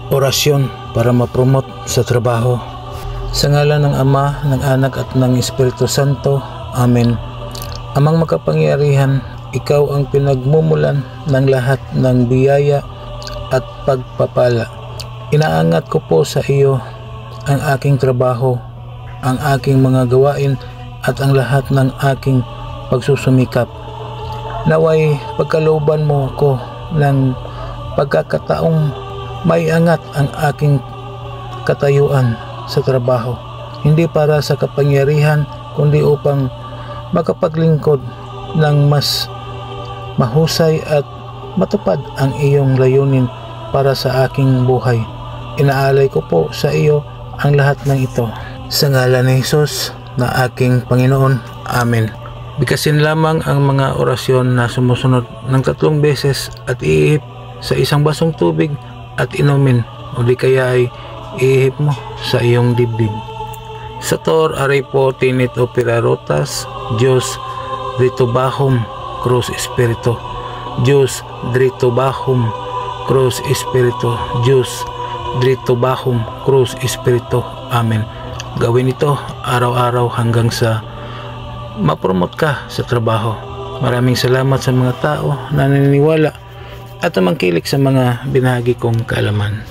Orasyon para mapromote sa trabaho. Sa ngalan ng Ama, ng Anak at ng Espiritu Santo. Amen. Amang makapangyarihan, ikaw ang pinagmumulan ng lahat ng biyaya at pagpapala. Inaangat ko po sa iyo ang aking trabaho, ang aking mga gawain at ang lahat ng aking pagsusumikap. Naway pagkalooban mo ako ng pagkakataong may angat ang aking katayuan sa trabaho, hindi para sa kapangyarihan kundi upang makapaglingkod ng mas mahusay at matupad ang iyong layunin para sa aking buhay. Inaalay ko po sa iyo ang lahat ng ito. Sa ngalan ni Jesus na aking Panginoon. Amen. Bigkasin lamang ang mga orasyon na sumusunod ng 3 beses at iihip sa isang basong tubig at inumin, o di kaya ay ihip mo sa iyong dibdib. Sator arepo tinit opera rotas, Diyos drito bahum cruz espiritu, Diyos drito bahum cruz espiritu, Diyos drito bahum cruz espiritu. Amen. Gawin ito araw-araw hanggang sa mapromote ka sa trabaho. Maraming salamat sa mga tao na naniniwala at tumangkilik sa mga binahagi kong kaalaman.